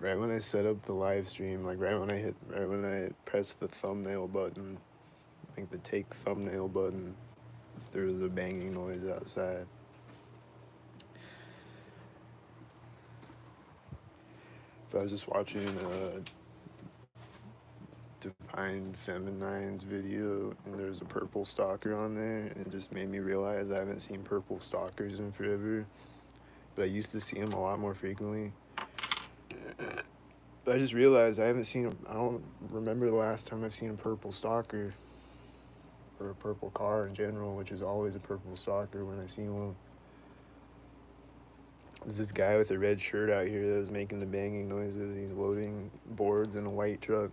Right when I set up the live stream, like right when I pressed the thumbnail button, like the take thumbnail button, there was a banging noise outside. But I was just watching Defined Feminine's video, and there's a purple stalker on there, and it just made me realize I haven't seen purple stalkers in forever. But I used to see them a lot more frequently. But I just realized I haven't seen them. I don't remember the last time I've seen a purple stalker or a purple car in general, which is always a purple stalker when I see one. There's this guy with a red shirt out here that was making the banging noises. He's loading boards in a white truck,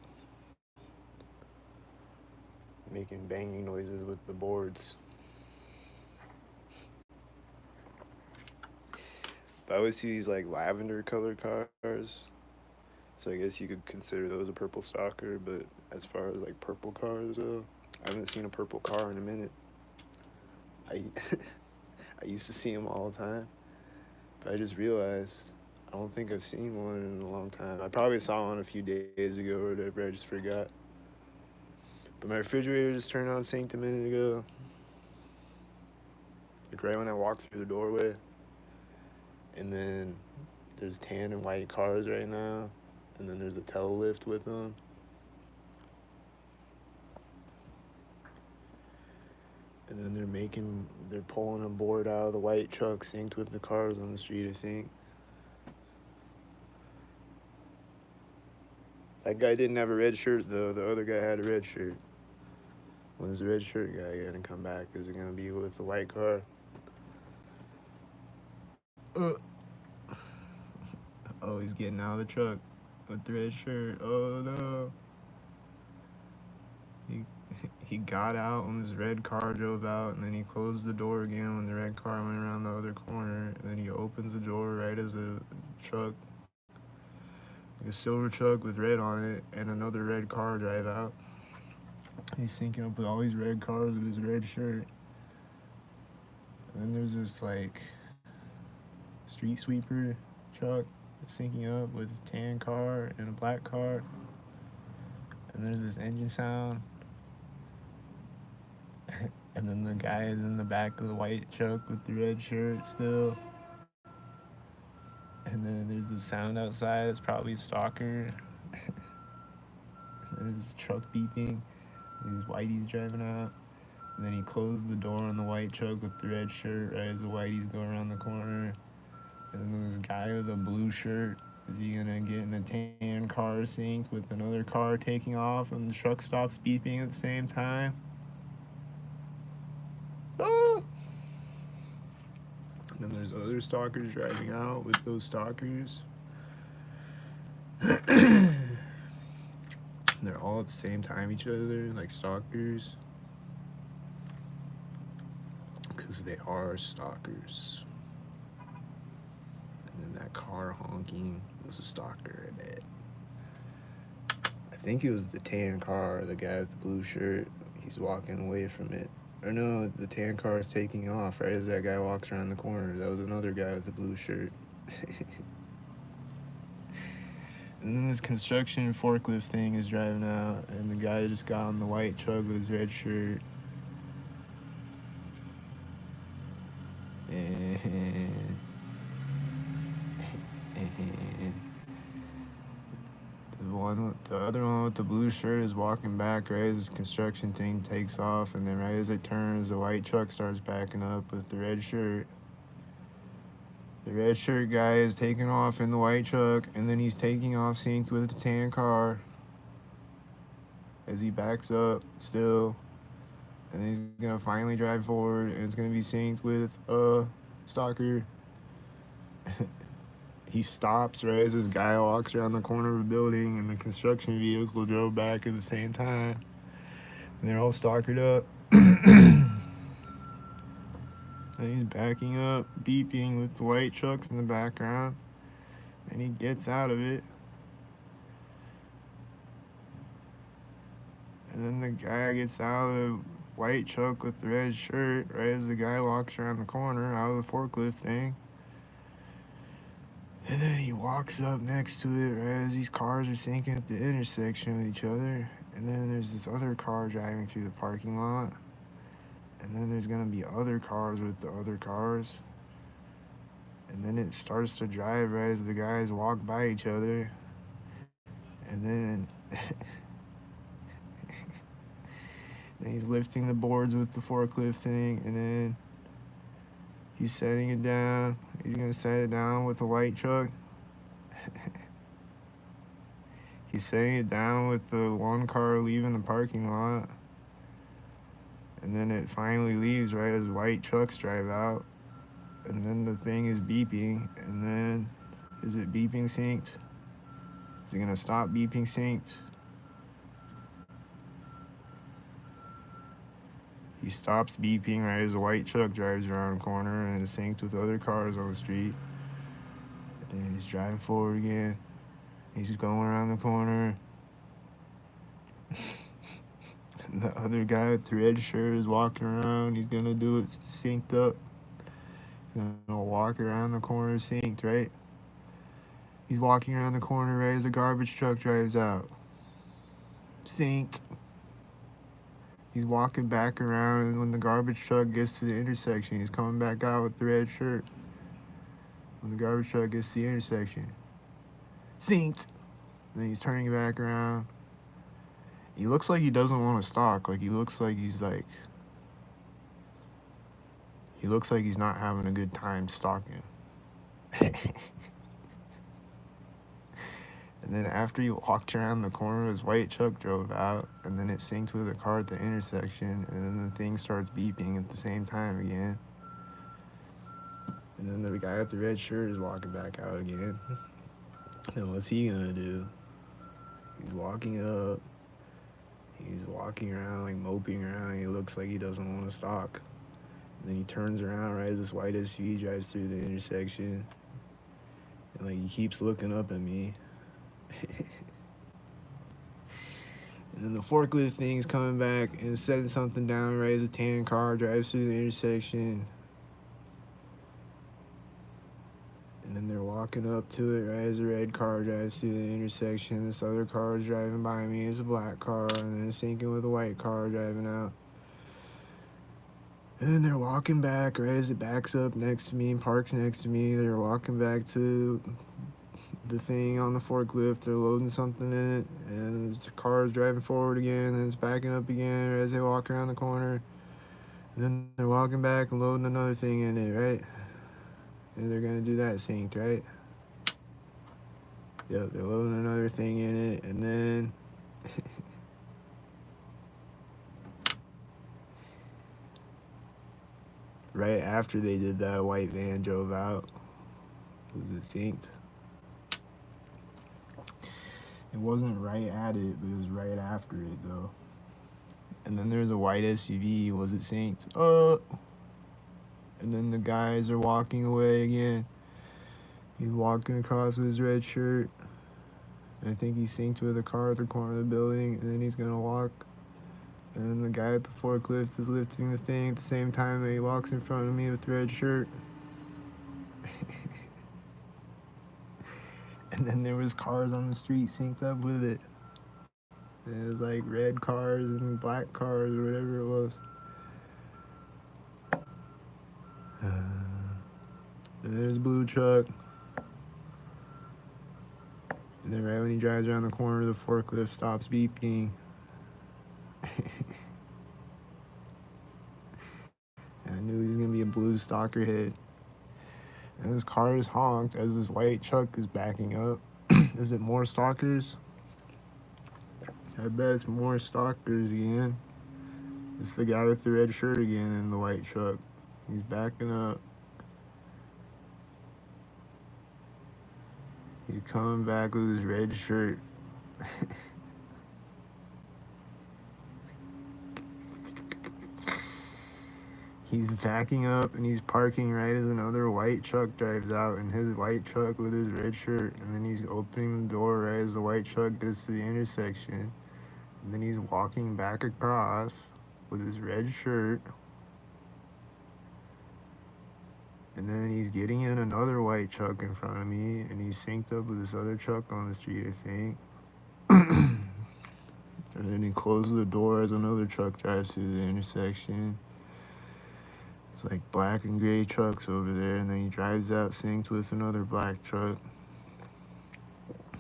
making banging noises with the boards. But I always see these like lavender colored cars. So I guess you could consider those a purple stalker, but as far as like purple cars though, I haven't seen a purple car in a minute. I I used to see them all the time, but I just realized I don't think I've seen one in a long time. I probably saw one a few days ago or whatever. I just forgot. But my refrigerator just turned on synced a minute ago. Like right when I walked through the doorway. And then there's tan and white cars right now. And then there's a tail lift with them. And then they're pulling a board out of the white truck synced with the cars on the street, I think. That guy didn't have a red shirt, though. The other guy had a red shirt. When's the red shirt guy gonna come back? Is it gonna be with the white car? Uh. Oh, he's getting out of the truck with the red shirt. Oh, no. He, he got out when this red car drove out, and then he closed the door again when the red car went around the other corner. And then he opens the door right as a truck, like a silver truck with red on it, and another red car drive out. He's syncing up with all these red cars with his red shirt. And then there's this like street sweeper truck syncing up with a tan car and a black car. And there's this engine sound. And then the guy is in the back of the white truck with the red shirt still. And then there's a sound outside that's probably a stalker. And there's this truck beeping. These whiteys driving out. And then he closed the door on the white truck with the red shirt right as the whiteys go around the corner. And then this guy with a blue shirt, is he gonna get in a tan car synced with another car taking off and the truck stops beeping at the same time? Ah! And then there's other stalkers driving out with those stalkers. They're all at the same time each other, like stalkers. Because they are stalkers. And then that car honking was a stalker, I bet. I think it was the tan car, the guy with the blue shirt. He's walking away from it. Or no, the tan car is taking off right as that guy walks around the corner. That was another guy with the blue shirt. And then this construction forklift thing is driving out, and the guy just got on the white truck with his red shirt. And the other one with the blue shirt is walking back right as this construction thing takes off, and then right as it turns, the white truck starts backing up with the red shirt. The red shirt guy is taking off in the white truck, and then he's taking off synced with the tan car as he backs up still. And then he's gonna finally drive forward, and it's gonna be synced with a stalker. He stops right as this guy walks around the corner of a building, and the construction vehicle drove back at the same time. And they're all stalkered up. And he's backing up, beeping with the white trucks in the background. And he gets out of it. And then the guy gets out of the white truck with the red shirt right as the guy walks around the corner out of the forklift thing. And then he walks up next to it right as these cars are sinking at the intersection with each other. And then there's this other car driving through the parking lot. And then there's gonna be other cars with the other cars. And then it starts to drive right as the guys walk by each other. And then then he's lifting the boards with the forklift thing, and then he's setting it down. He's gonna set it down with the white truck. He's setting it down with the one car leaving the parking lot. And then it finally leaves right as white trucks drive out. And then the thing is beeping. And then, is it beeping synced? Is it gonna stop beeping synced? He stops beeping right as a white truck drives around the corner and is synced with other cars on the street. And he's driving forward again. He's just going around the corner. And the other guy with the red shirt is walking around. He's gonna do it synced up. He's gonna walk around the corner synced, right? He's walking around the corner right as a garbage truck drives out. Synced. He's walking back around, and when the garbage truck gets to the intersection, he's coming back out with the red shirt. When the garbage truck gets to the intersection, synced. And then he's turning back around. He looks like he doesn't want to stalk. Like he looks like he's not having a good time stalking. And then after he walked around the corner, his white truck drove out, and then it synced with a car at the intersection, and then the thing starts beeping at the same time again. And then the guy with the red shirt is walking back out again. Then what's he gonna do? He's walking up. He's walking around, like moping around. He looks like he doesn't want to stalk. And then he turns around right as this white SUV drives through the intersection. And like he keeps looking up at me. And then the forklift thing's coming back and setting something down right as a tan car drives through the intersection. And then they're walking up to it right as a red car drives through the intersection. This other car is driving by me. It's a black car, and then it's syncing with a white car driving out. And then they're walking back right as it backs up next to me and parks next to me. They're walking back to the thing on the forklift. They're loading something in it, and the car is driving forward again, and it's backing up again right as they walk around the corner. And then they're walking back and loading another thing in it, right? And they're gonna do that synced, right? Yep, they're loading another thing in it, and then right after they did that, white van drove out. Was it synced? It wasn't right at it, but it was right after it though. And then there's a white SUV. Was it synced? And then the guys are walking away again. He's walking across with his red shirt. I think he's synced with a car at the corner of the building, and then he's gonna walk. And then the guy at the forklift is lifting the thing at the same time that he walks in front of me with the red shirt. And then there was cars on the street synced up with it. And it was like red cars and black cars or whatever it was. And there's a blue truck. And then right when he drives around the corner, the forklift stops beeping. And I knew he was gonna be a blue stalker hit. And this car is honked as this white truck is backing up. Is it more stalkers? I bet it's more stalkers again. It's the guy with the red shirt again in the white truck. He's backing up. He's coming back with his red shirt. He's backing up and he's parking right as another white truck drives out in his white truck with his red shirt. And then he's opening the door right as the white truck gets to the intersection. And then he's walking back across with his red shirt. And then he's getting in another white truck in front of me, and he's synced up with this other truck on the street, I think. And then he closes the door as another truck drives through the intersection. It's like black and gray trucks over there, and then he drives out synced with another black truck.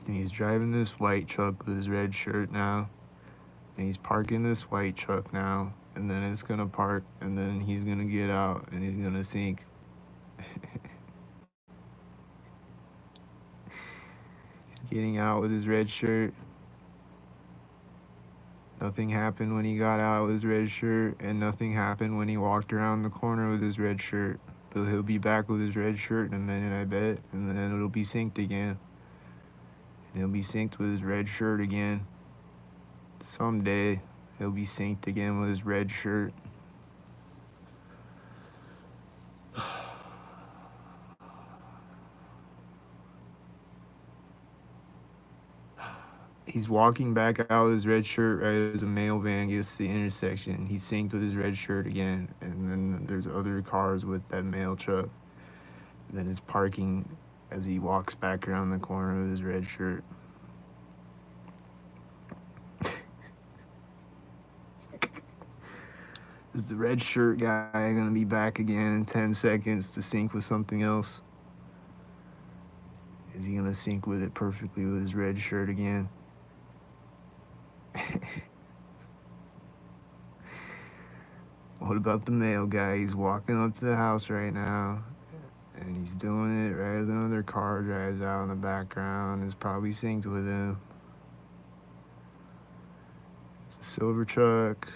And he's driving this white truck with his red shirt now. And he's parking this white truck now. And then it's gonna park, and then he's gonna get out, and he's gonna sync. He's getting out with his red shirt. Nothing happened when he got out with his red shirt, and nothing happened when he walked around the corner with his red shirt. But he'll be back with his red shirt in a minute, I bet, and then it'll be synced again. And he'll be synced with his red shirt again. Someday, he'll be synced again with his red shirt. He's walking back out with his red shirt right as a mail van gets to the intersection. He's synced with his red shirt again, and then there's other cars with that mail truck. And then it's parking as he walks back around the corner with his red shirt. Is the red shirt guy gonna be back again in 10 seconds to sync with something else? Is he gonna sync with it perfectly with his red shirt again? What about the mail guy? He's walking up to the house right now, and he's doing it right as another car drives out in the background. It's probably synced with him. It's a silver truck,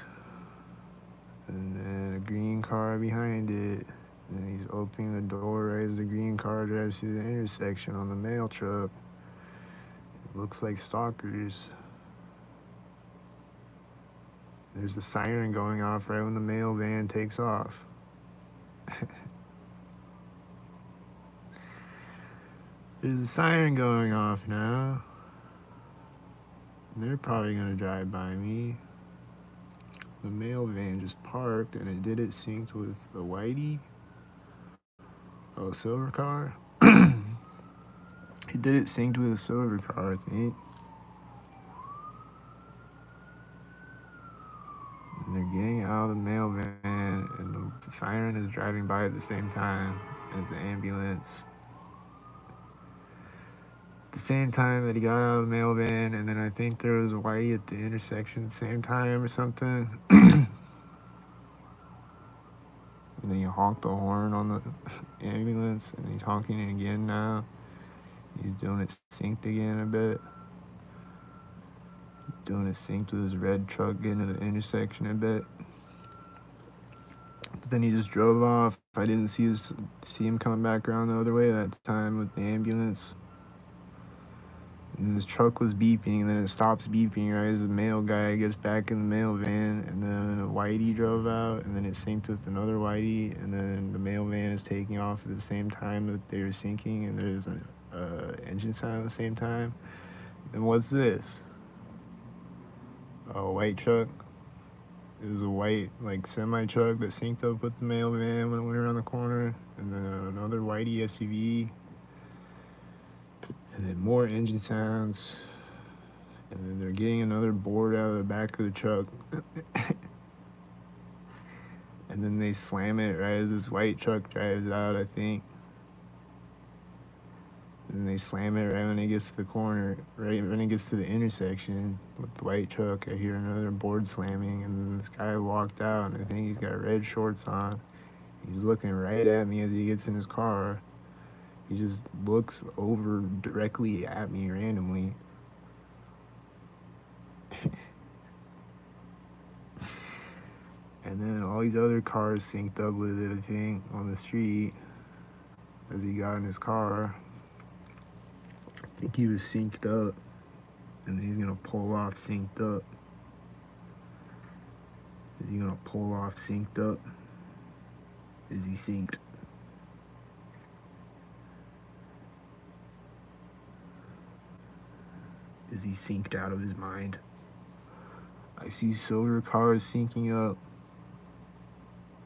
and then a green car behind it. And he's opening the door right as the green car drives through the intersection on the mail truck. It looks like stalkers. There's a siren going off right when the mail van takes off. There's a siren going off now. And they're probably gonna drive by me. The mail van just parked, and it did it synced with a whitey. Oh, a silver car. He did it synced with a silver car, I think. And they're getting out of the mail van, and the siren is driving by at the same time, and it's an ambulance. At the same time that he got out of the mail van, and then I think there was a whitey at the intersection at the same time or something. And then he honked the horn on the ambulance, and he's honking it again now. He's doing it synced again a bit. He's doing it synced with his red truck getting to the intersection a bit. But then he just drove off. I didn't see him coming back around the other way that time with the ambulance. And this truck was beeping, and then it stops beeping right as the mail guy gets back in the mail van, and then a whitey drove out, and then it synced with another whitey, and then the mail van is taking off at the same time that they were syncing, and there's an engine sound at the same time. And what's this? A white truck. It was a white, like, semi-truck that synced up with the mail van when it went around the corner, and then another whitey SUV. And then more engine sounds. And then they're getting another board out of the back of the truck. And then they slam it right as this white truck drives out, I think. And then they slam it right when it gets to the corner, right when it gets to the intersection with the white truck. I hear another board slamming, and then this guy walked out, and I think he's got red shorts on. He's looking right at me as he gets in his car. He just looks over directly at me randomly. And then all these other cars synced up with it, I think, on the street as he got in his car. I think he was synced up, and then he's gonna pull off synced up. Is he gonna pull off synced up? Is he synced? Is he synced out of his mind? I see silver cars syncing up.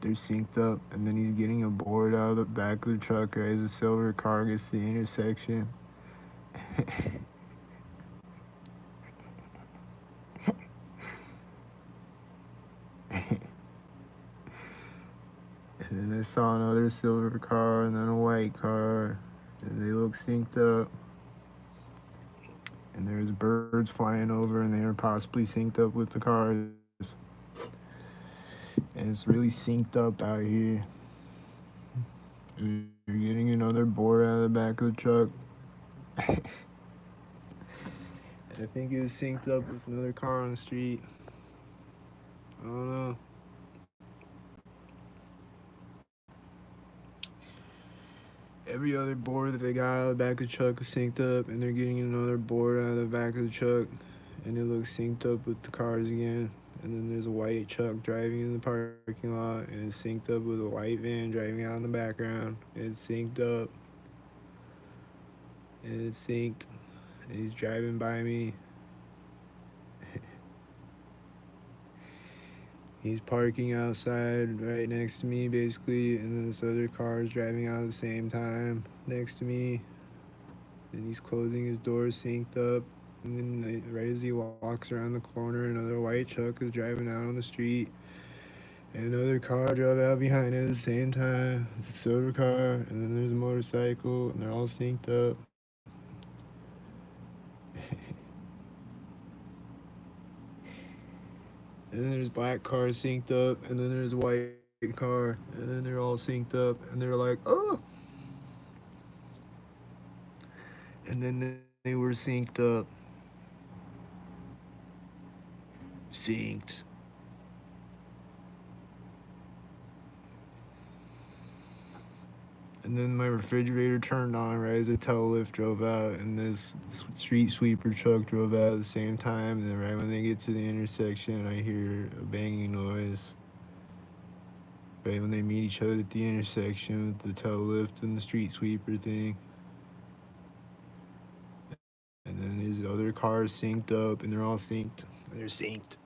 they're synced up, and then he's getting a board out of the back of the truck right as the silver car gets to the intersection. And then I saw another silver car and then a white car, and they look synced up. And there's birds flying over, and they are possibly synced up with the cars. And it's really synced up out here. You're getting another board out of the back of the truck. I think it was synced up with another car on the street. I don't know. Every other board that they got out of the back of the truck is synced up, and they're getting another board out of the back of the truck, and it looks synced up with the cars again. And then there's a white truck driving in the parking lot, and it's synced up with a white van driving out in the background. And it's synced up, and it's synced, and he's driving by me. He's parking outside right next to me, basically, and then this other car is driving out at the same time next to me. And he's closing his door, synced up. And then, right as he walks around the corner, another white truck is driving out on the street. And another car drove out behind it at the same time. It's a silver car, and then there's a motorcycle, and they're all synced up. And then there's black cars synced up, and then there's white car, and then they're all synced up, and they're like, oh! And then they were synced up. Synced. And then my refrigerator turned on right as a tail lift drove out, and this street sweeper truck drove out at the same time. And then right when they get to the intersection, I hear a banging noise. Right when they meet each other at the intersection with the tail lift and the street sweeper thing. And then there's other cars synced up, and they're all synced. They're synced.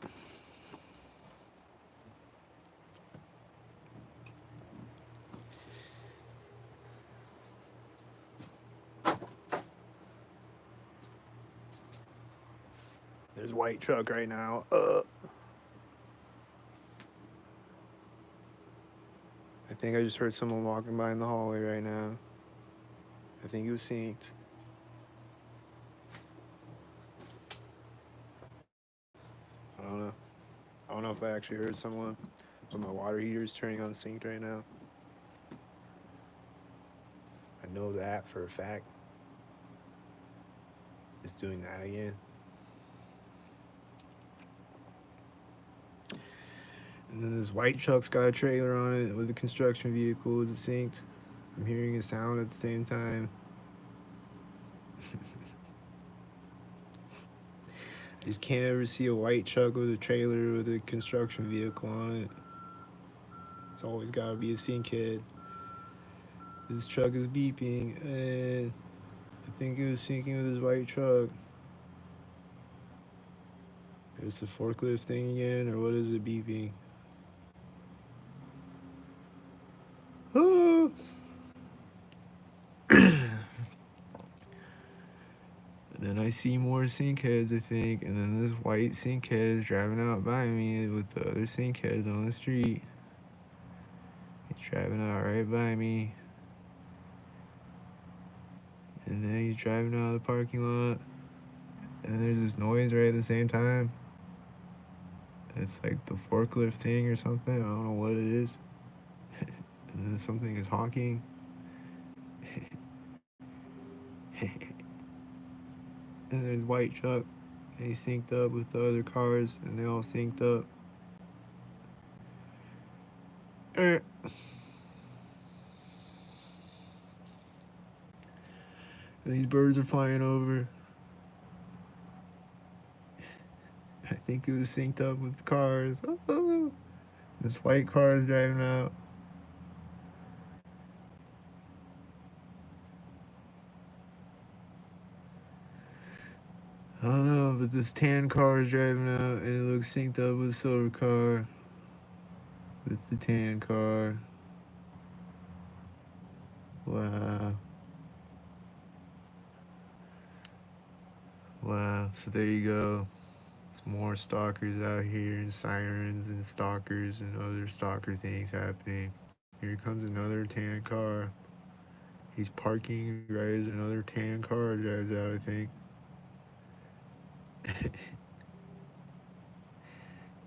There's a white truck right now. I think I just heard someone walking by in the hallway right now. I think it was synced. I don't know. I don't know if I actually heard someone, but my water heater is turning on synced right now. I know that for a fact. It's doing that again. And then this white truck's got a trailer on it with a construction vehicle. Is it synced? I'm hearing a sound at the same time. I just can't ever see a white truck with a trailer with a construction vehicle on it. It's always gotta be a synchead. This truck is beeping, and I think it was syncing with his white truck. It's the forklift thing again, or what is it beeping? Ah! And then I see more synkheads, I think, and then this white synkhead is driving out by me with the other synkheads on the street. He's driving out right by me. And then he's driving out of the parking lot. And then there's this noise right at the same time. It's like the forklift thing or something. I don't know what it is. And then something is honking. And there's white truck. And he's synced up with the other cars. And they all synced up. And these birds are flying over. I think it was synced up with cars. Oh, this white car is driving out. I don't know, but this tan car is driving out, and it looks synced up with a silver car. with the tan car. Wow. Wow. So there you go. It's more stalkers out here, and sirens and stalkers and other stalker things happening. Here comes another tan car. He's parking right as another tan car drives out, I think.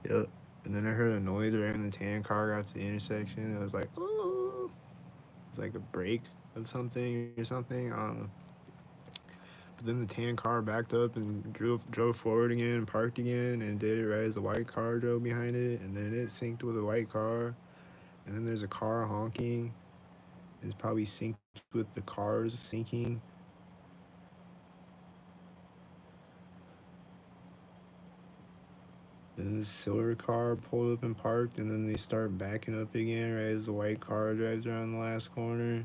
Yep. And then I heard a noise right when the tan car got to the intersection. I was like, oh. It's like a brake of something or something. I don't know. But then the tan car backed up and drove forward again, parked again, and did it right as a white car drove behind it. And then it synced with a white car. And then there's a car honking. It's probably synced with the cars sinking. Then the silver car pulled up and parked, and then they start backing up again right as the white car drives around the last corner.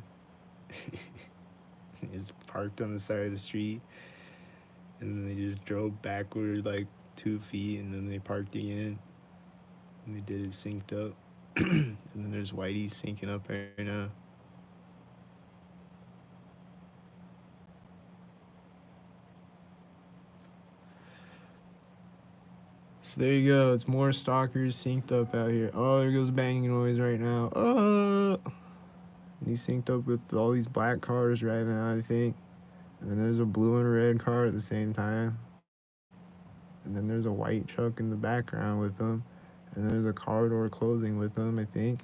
It's parked on the side of the street, and then they just drove backward like 2 feet, and then they parked again, and they did it synced up. And then there's Whitey syncing up right now. So there you go. It's more stalkers synced up out here. Oh, there goes banging noise right now. Oh, and he's synced up with all these black cars driving out, I think. And then there's a blue and a red car at the same time. And then there's a white truck in the background with them. And then there's a car door closing with them, I think.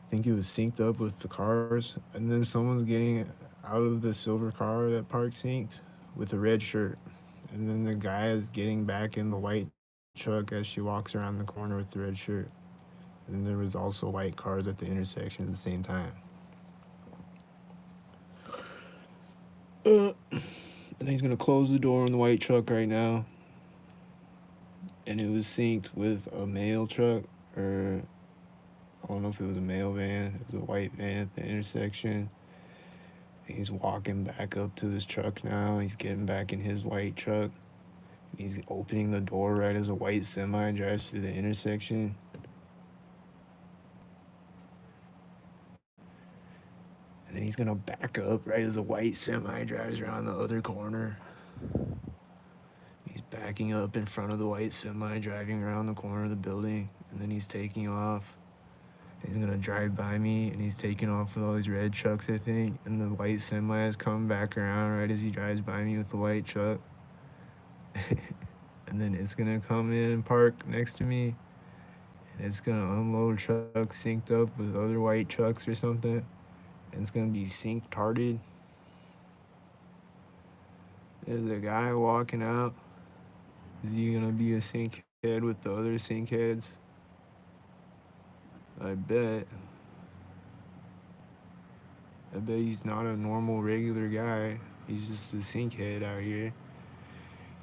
I think it was synced up with the cars. And then someone's getting out of the silver car that parked synced with a red shirt. And then the guy is getting back in the white truck as she walks around the corner with the red shirt. And then there was also white cars at the intersection at the same time. And he's gonna close the door on the white truck right now. And it was synced with a mail truck, or I don't know if it was a mail van. It was a white van at the intersection. And he's walking back up to his truck now. He's getting back in his white truck. And he's opening the door right as a white semi drives through the intersection. And then he's gonna back up right as a white semi drives around the other corner. He's backing up in front of the white semi, driving around the corner of the building, and then he's taking off. He's gonna drive by me, and he's taking off with all these red trucks, I think, and the white semi is coming back around right as he drives by me with the white truck. And then it's gonna come in and park next to me, and it's gonna unload trucks synced up with other white trucks or something, and it's gonna be sync tarded. There's a guy walking out. Is he gonna be a sync head with the other sync heads? I bet. I bet he's not a normal, regular guy. He's just a sync head out here.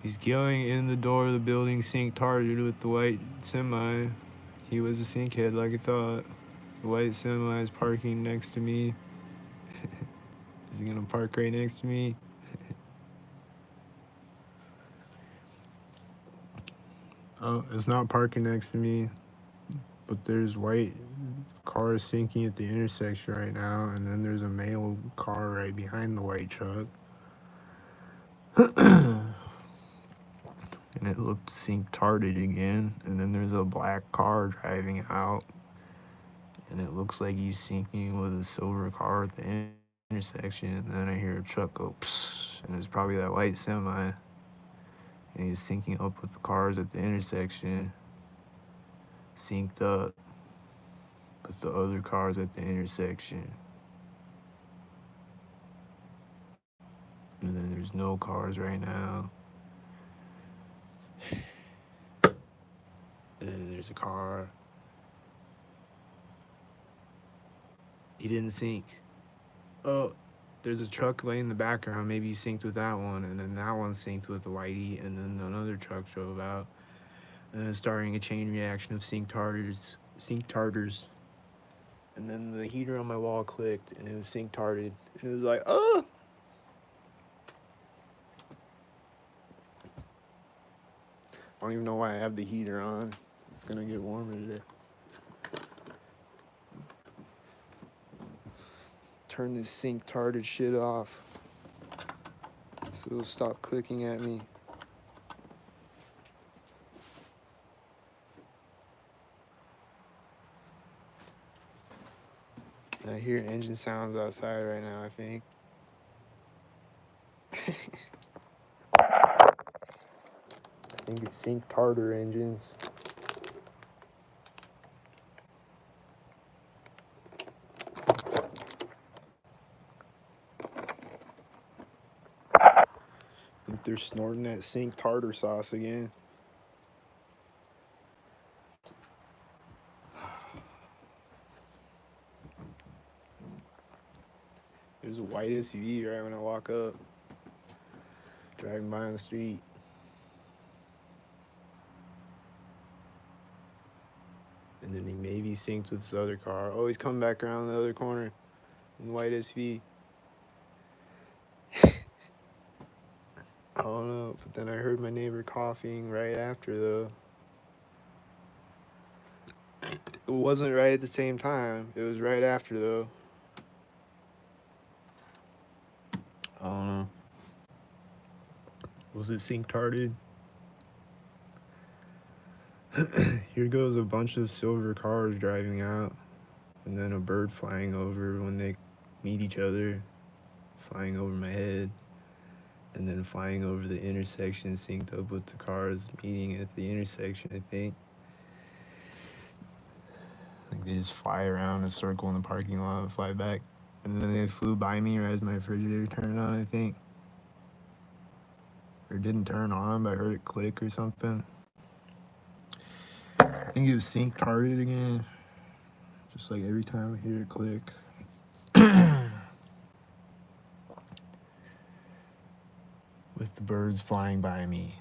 He's going in the door of the building, sync targeted with the white semi. He was a sync head like I thought. The white semi is parking next to me. Is he gonna park right next to me? Oh, it's not parking next to me. But there's white cars syncing at the intersection right now, and then there's a mail car right behind the white truck. And it looked sync tarded again, and then there's a black car driving out, and it looks like he's syncing with a silver car at the intersection, and then I hear a truck go psst, and it's probably that white semi, and he's syncing up with the cars at the intersection, synced up with the other cars at the intersection. And then there's no cars right now. And then there's a car. He didn't sync. Oh, there's a truck laying in the background. Maybe he synced with that one, and then that one synced with the whitey, and then another truck drove out. And then starting a chain reaction of sync tarders. And then the heater on my wall clicked, and it was sync tarded. And it was like, oh! I don't even know why I have the heater on. It's gonna get warmer today. turn this sync tarded shit off so it'll stop clicking at me. I hear engine sounds outside right now, I think. I think it's sync tartar engines. I think they're snorting that sync tartar sauce again. There's a white SUV right when I walk up, driving by on the street. And then he maybe synced with this other car. Oh, he's coming back around the other corner in the white SUV. I don't know, but then I heard my neighbor coughing right after, though. It wasn't right at the same time. It was right after, though. I don't know. Was it sync tarded? Here goes a bunch of silver cars driving out, and then a bird flying over when they meet each other, flying over my head, and then flying over the intersection, synced up with the cars meeting at the intersection, I think. Like they just fly around a circle in the parking lot and fly back. And then they flew by me right as my refrigerator turned on, I think. Or it didn't turn on, but I heard it click or something. I think it was sync tarded again. Just like every time I hear it click. With the birds flying by me.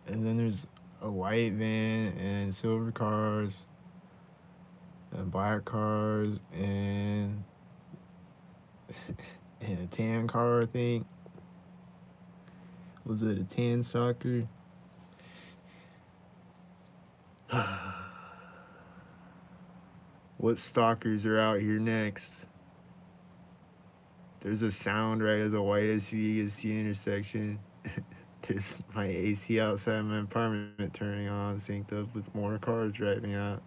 And then there's a white van and silver cars and black cars and and a tan car, I think. Was it a tan stalker? What stalkers are out here next? There's a sound right as a white SUV gets to the intersection. There's my AC outside my apartment turning on, synced up with more cars driving out.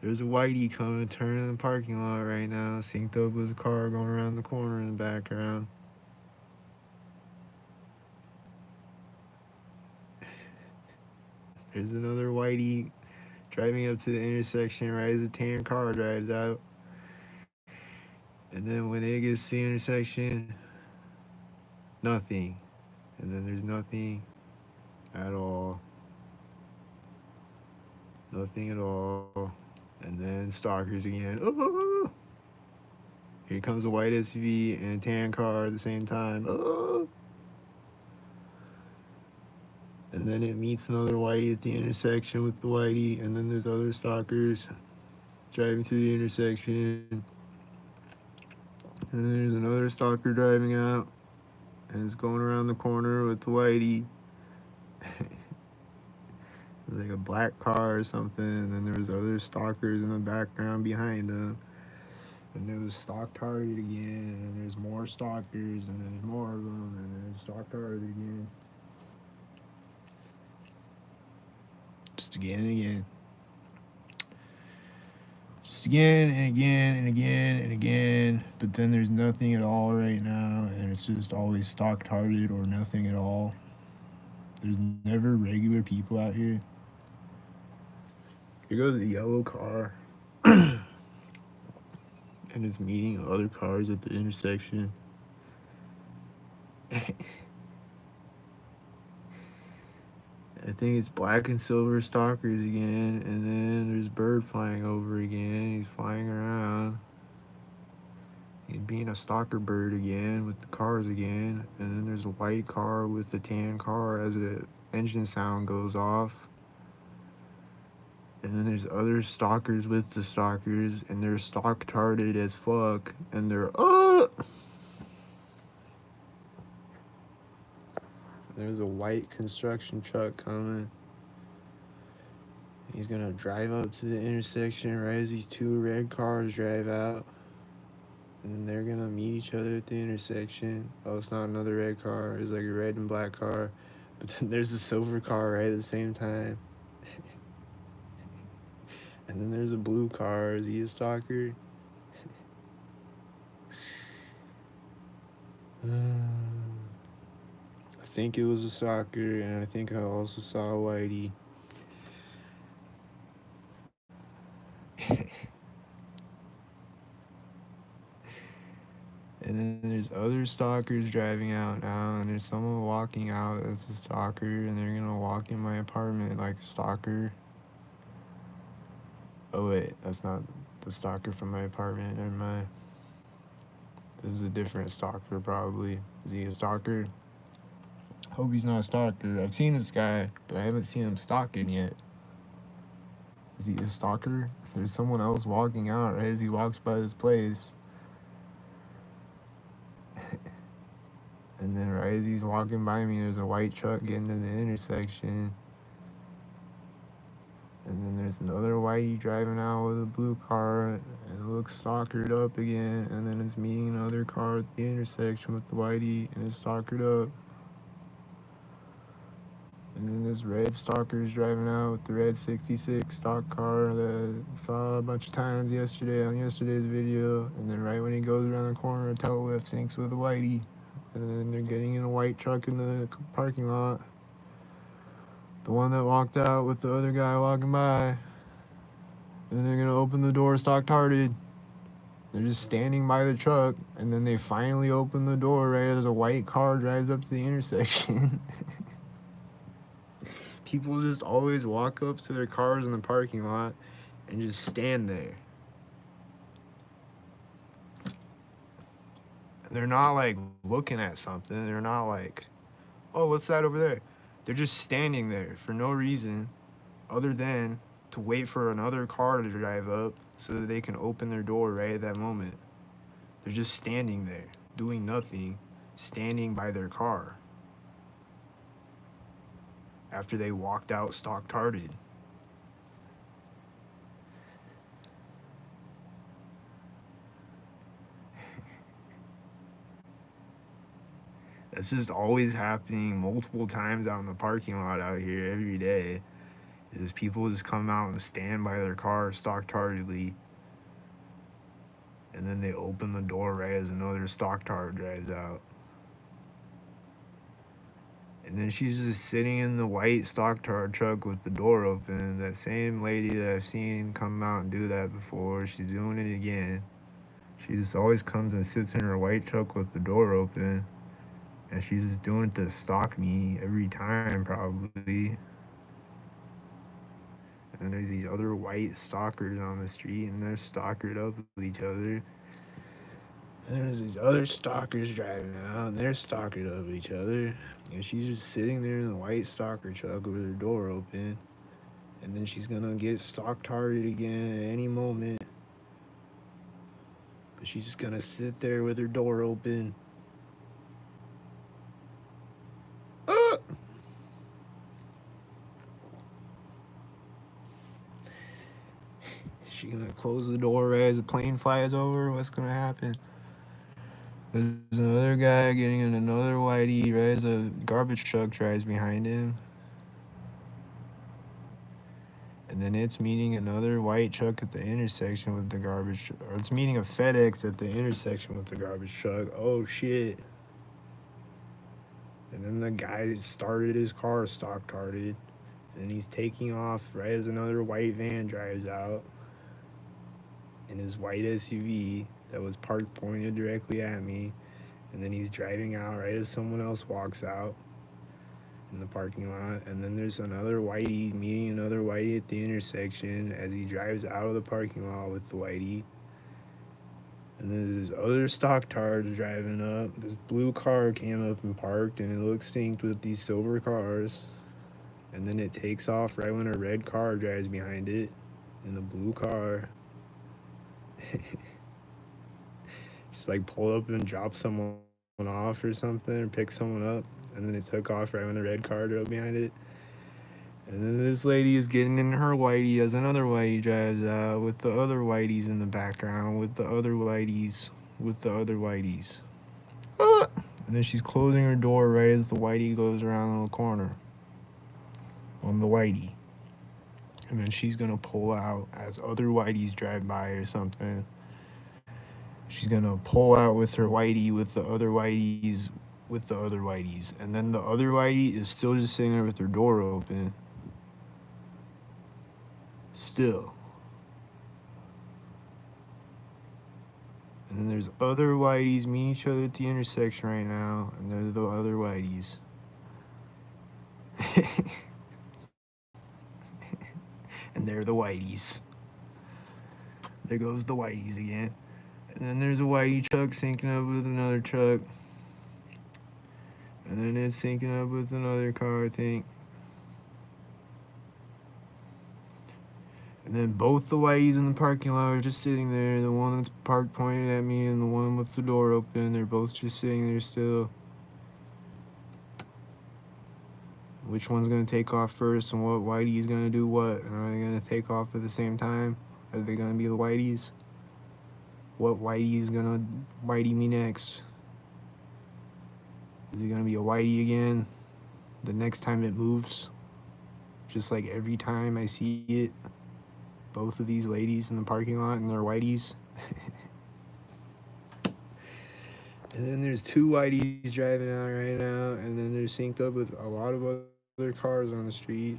There's a whitey coming, turning in the parking lot right now, synced up with a car going around the corner in the background. There's another whitey driving up to the intersection right as a tan car drives out. And then when it gets to the intersection, nothing. And then there's nothing at all. Nothing at all. And then stalkers again. Oh! Here comes a white SUV and a tan car at the same time. Oh! And then it meets another whitey at the intersection with the whitey. And then there's other stalkers driving to the intersection. And then there's another stalker driving out. And it's going around the corner with the whitey. Like a black car or something, and then there was other stalkers in the background behind them, and there was stalk target again, and there's more stalkers, and there's more of them, and there's stalk target again. Just again and again. Just again and again and again and again, but then there's nothing at all right now, and it's just always stalk target or nothing at all. There's never regular people out here. Here goes a yellow car. And it's meeting other cars at the intersection. I think it's black and silver stalkers again, and then there's bird flying over again. He's flying around. He's being a stalker bird again with the cars again, and then there's a white car with the tan car as the engine sound goes off. And then there's other stalkers with the stalkers, and they're stalk tarded as fuck, and they're There's a white construction truck coming. He's gonna drive up to the intersection right as these two red cars drive out. And then they're gonna meet each other at the intersection. Oh, it's not another red car. It's like a red and black car. But then there's a silver car right at the same time. And then there's a blue car. Is he a stalker? I think it was a stalker, and I think I also saw a whitey. And then there's other stalkers driving out now, and there's someone walking out that's a stalker, and they're gonna walk in my apartment like a stalker. Oh wait, that's not the stalker from my apartment, never mind. This is a different stalker probably. Is he a stalker? Hope he's not a stalker. I've seen this guy, but I haven't seen him stalking yet. Is he a stalker? There's someone else walking out right as he walks by this place. And then right as he's walking by me, there's a white truck getting to the intersection. And then there's another whitey driving out with a blue car, and it looks stalkered up again. And then it's meeting another car at the intersection with the whitey, and it's stalkered up. And then this red stalker is driving out with the red 66 stock car that I saw a bunch of times yesterday on yesterday's video. And then right when he goes around the corner, a tail lift sinks with a whitey. And then they're getting in a white truck in the parking lot. The one that walked out with the other guy walking by. And then they're gonna open the door stock-tarded. They're just standing by the truck, and then they finally open the door right as a white car drives up to the intersection. People just always walk up to their cars in the parking lot and just stand there. They're not like looking at something. They're not like, oh, what's that over there? They're just standing there for no reason other than to wait for another car to drive up so that they can open their door right at that moment. They're just standing there, doing nothing, standing by their car after they walked out stock-tarded. That's just always happening multiple times out in the parking lot out here every day. Is just people just come out and stand by their car stock-tardedly, and then they open the door right as another stock-tard drives out. And then she's just sitting in the white stock-tard truck with the door open. That same lady that I've seen come out and do that before, she's doing it again. She just always comes and sits in her white truck with the door open. And she's just doing it to stalk me every time, probably. And then there's these other white stalkers on the street, and they're stalkered up with each other. And there's these other stalkers driving out, and they're stalkered up with each other. And she's just sitting there in the white stalker truck with her door open. And then she's gonna get stock-tarded again at any moment. But she's just gonna sit there with her door open. Is she gonna close the door right as a plane flies over? What's gonna happen? There's another guy getting in another whitey right as a garbage truck drives behind him. And then it's meeting another white truck at the intersection with the garbage truck. Or it's meeting a FedEx at the intersection with the garbage truck. Oh shit. And then the guy started his car stock-tarded. And he's taking off right as another white van drives out in his white SUV that was parked pointed directly at me. And then he's driving out right as someone else walks out in the parking lot. And then there's another whitey meeting another whitey at the intersection as he drives out of the parking lot with the whitey. And then there's other stock-tards driving up. This blue car came up and parked, and it looks synced with these silver cars. And then it takes off right when a red car drives behind it in the blue car. Just like pull up and drop someone off or something, or pick someone up. And then it took off right when the red car drove behind it. And then this lady is getting in her whitey as another whitey drives out with the other whiteys in the background, with the other whiteys, with the other whiteys. Ah! And then she's closing her door right as the whitey goes around the corner on the whitey. And then she's gonna pull out as other whiteys drive by or something. She's gonna pull out with her whitey with the other whiteys with the other whiteys. And then the other whitey is still just sitting there with her door open. Still. And then there's other whiteys meeting each other at the intersection right now. And they're the other whiteys. And they're the whiteys. There goes the whiteys again. And then there's a whitey truck syncing up with another truck. And then it's syncing up with another car, I think. And then both the whiteys in the parking lot are just sitting there. The one that's parked pointed at me and the one with the door open. They're both just sitting there still. Which one's going to take off first and what whitey is going to do what? And are they going to take off at the same time? Are they going to be the whiteys? What whitey is going to whitey me next? Is it going to be a whitey again? The next time it moves? Just like every time I see it? Both of these ladies in the parking lot and their whiteys. And then there's two whiteys driving out right now, and then they're synced up with a lot of other cars on the street.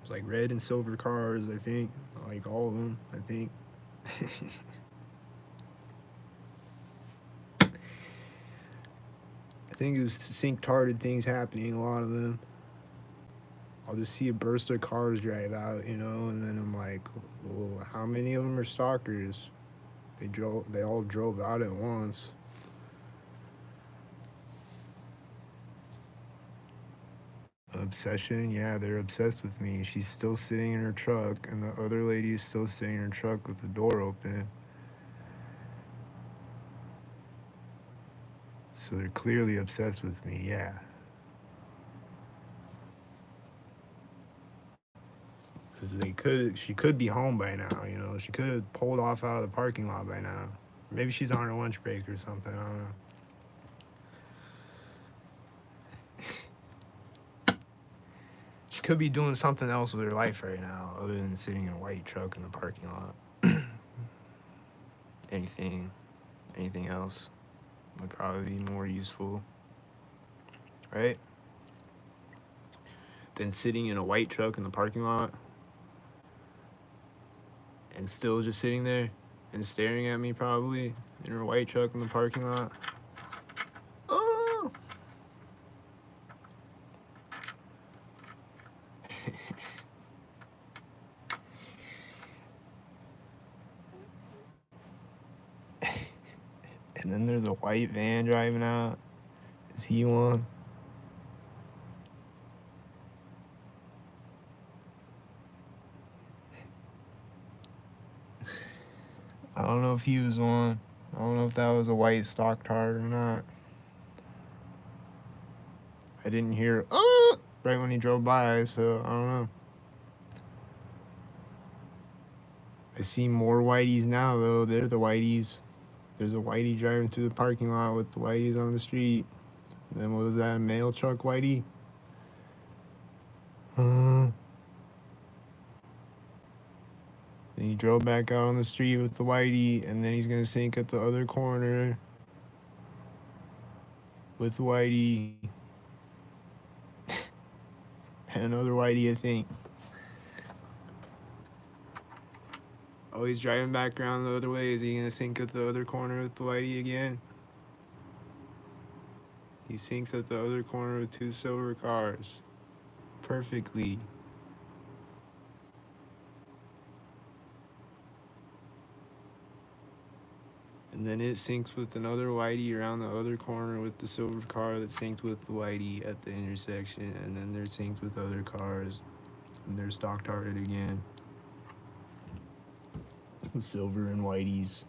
It's like red and silver cars, I think. Like all of them, I think. I think it was sync-tarded things happening, a lot of them. I'll just see a burst of cars drive out, you know, and then I'm like, well, how many of them are stalkers? They all drove out at once. Obsession, yeah, they're obsessed with me. She's still sitting in her truck, and the other lady is still sitting in her truck with the door open. So they're clearly obsessed with me, yeah. Because she could be home by now, you know. She could have pulled off out of the parking lot by now. Maybe she's on her lunch break or something, I don't know. She could be doing something else with her life right now other than sitting in a white truck in the parking lot. Anything else would probably be more useful, right? Than sitting in a white truck in the parking lot and still just sitting there and staring at me probably in her white truck in the parking lot. Oh! And then there's a white van driving out. Is he one? I don't know if he was one. I don't know if that was a white stock tart or not. I didn't hear right when he drove by, so I don't know. I see more whiteys now, though. They're the whiteys. There's a whitey driving through the parking lot with the whiteys on the street. And then what was that, a mail truck whitey? Then he drove back out on the street with the whitey, and then he's gonna sink at the other corner with the whitey. And another whitey, I think. Oh, he's driving back around the other way. Is he gonna sink at the other corner with the whitey again? He sinks at the other corner with two silver cars. Perfectly. And then it syncs with another whitey around the other corner with the silver car that synced with the whitey at the intersection. And then they're synced with other cars. And they're stock tarted again. Silver and whiteys.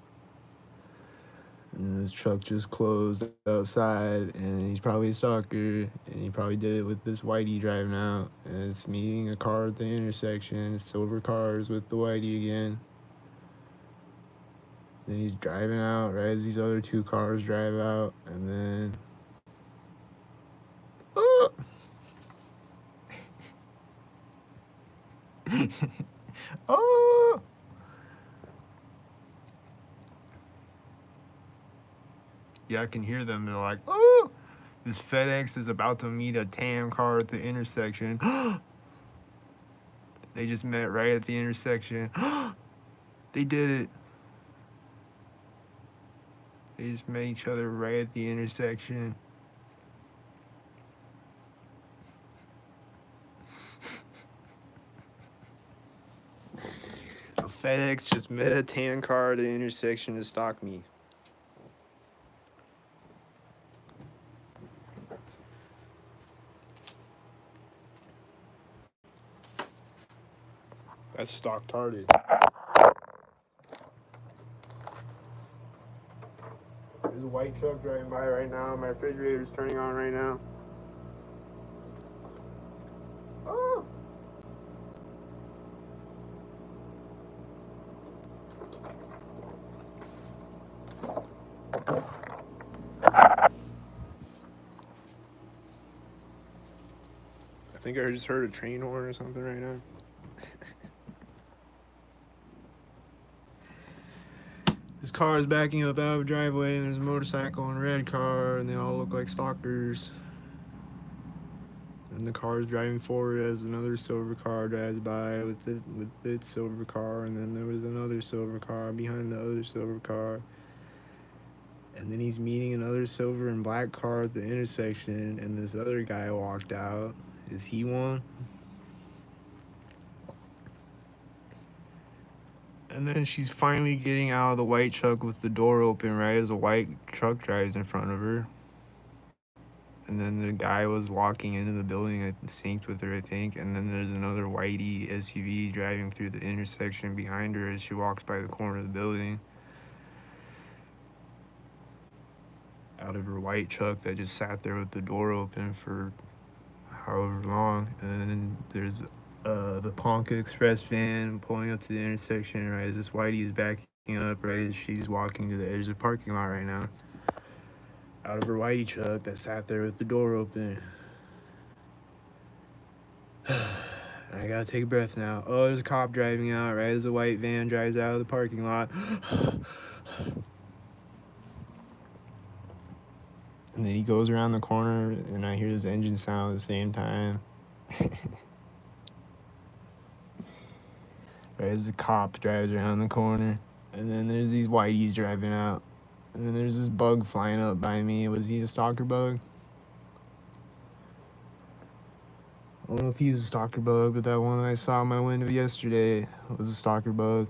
And this truck just closed outside, and he's probably a stalker, and he probably did it with this whitey driving out, and it's meeting a car at the intersection. It's silver cars with the whitey again. Then he's driving out right as these other two cars drive out, and then oh! Oh! Yeah, I can hear them. They're like, oh! This FedEx is about to meet a tan car at the intersection. They just met right at the intersection. They did it. They just met each other right at the intersection. A FedEx just met a tan car at the intersection to stalk me. That's stalk-tarded. There's a white truck driving by right now. My refrigerator's turning on right now. Oh! I think I just heard a train horn or something right now. This car is backing up out of a driveway, and there's a motorcycle and a red car, and they all look like stalkers. And the car is driving forward as another silver car drives by with its silver car, and then there was another silver car behind the other silver car. And then he's meeting another silver and black car at the intersection, and this other guy walked out. Is he one? And then she's finally getting out of the white truck with the door open right as a white truck drives in front of her. And then the guy was walking into the building, synced with her, I think. And then there's another whitey SUV driving through the intersection behind her as she walks by the corner of the building. Out of her white truck that just sat there with the door open for however long. And then there's the Ponca Express van pulling up to the intersection right as this whitey is backing up right as she's walking to the edge of the parking lot right now. Out of her whitey truck that sat there with the door open. I gotta take a breath now. Oh, there's a cop driving out right as the white van drives out of the parking lot. And then he goes around the corner, and I hear his engine sound at the same time. Right as the cop drives around the corner. And then there's these whiteys driving out. And then there's this bug flying up by me. Was he a stalker bug? I don't know if he was a stalker bug, but that one I saw in my window yesterday was a stalker bug.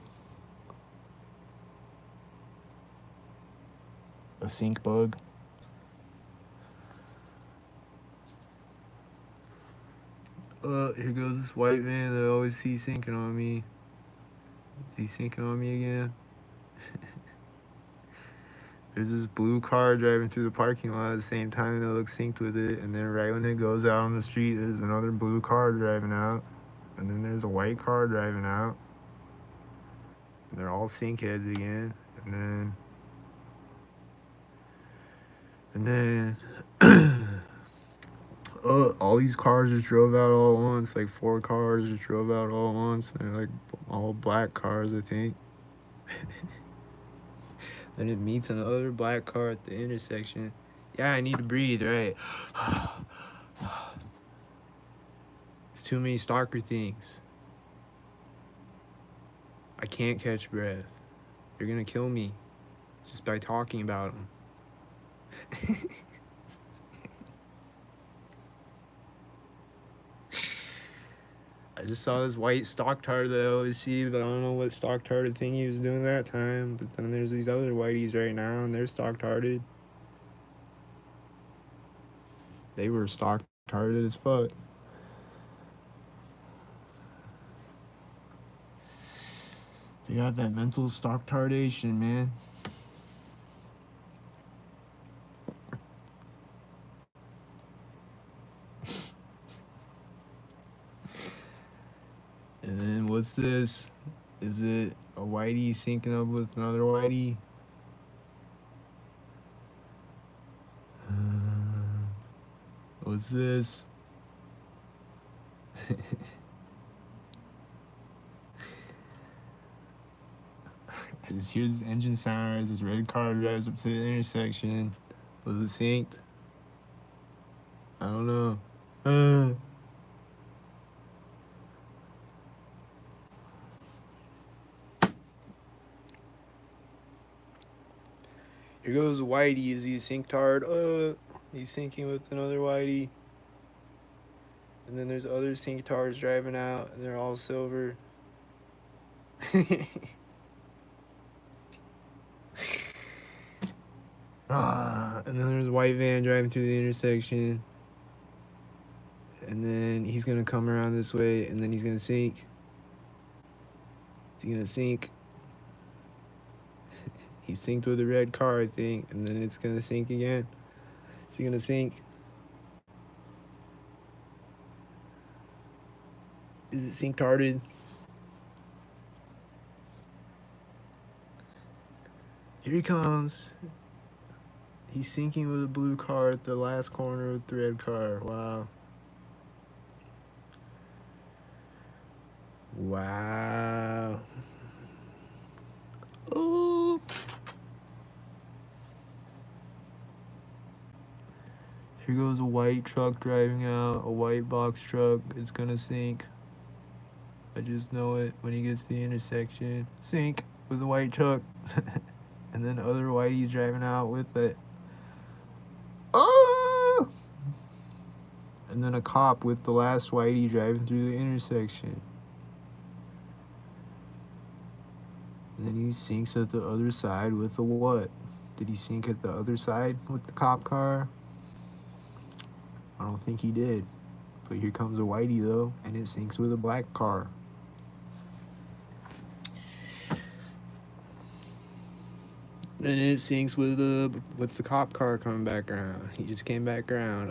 A sink bug. Here goes this white van that I always see sinking on me. Is he sinking on me again? There's this blue car driving through the parking lot at the same time that looks synced with it. And then right when it goes out on the street, there's another blue car driving out. And then there's a white car driving out. And they're all sync heads again. And then all these cars just drove out all at once. Like 4 cars just drove out all at once. They're like all black cars, I think. Then it meets another black car at the intersection. Yeah, I need to breathe, right? It's too many stalker things. I can't catch breath. They're gonna kill me just by talking about them. I just saw this white stalk-tarded that I always see, but I don't know what stalk-tarded thing he was doing that time. But then there's these other whiteys right now, and they're stalk-tarded. They were stalk-tarded as fuck. They got that mental stalk-tardation, man. What's this? Is it a whitey syncing up with another whitey? What's this? I just hear this engine sound as this red car drives up to the intersection. Was it synced? I don't know. Here goes Whitey. Is he synced hard? He's syncing with another Whitey. And then there's other synced cars driving out, and they're all silver. And then there's a white van driving through the intersection. And then he's gonna come around this way, and then he's gonna sink. He's gonna sink. He synced with a red car, I think, and then it's gonna sink again. Is he gonna sink? Is it synced-hearted? Here he comes. He's sinking with a blue car at the last corner with the red car. Wow. Wow. Oh. Here goes a white truck driving out, a white box truck. It's gonna sink. I just know it when he gets to the intersection. Sink with the white truck. And then other whiteys driving out with it. Oh! And then a cop with the last whitey driving through the intersection. And then he sinks at the other side with the what? Did he sink at the other side with the cop car? I don't think he did. But here comes a whitey though, and it sinks with a black car. And it sinks with the cop car coming back around. He just came back around.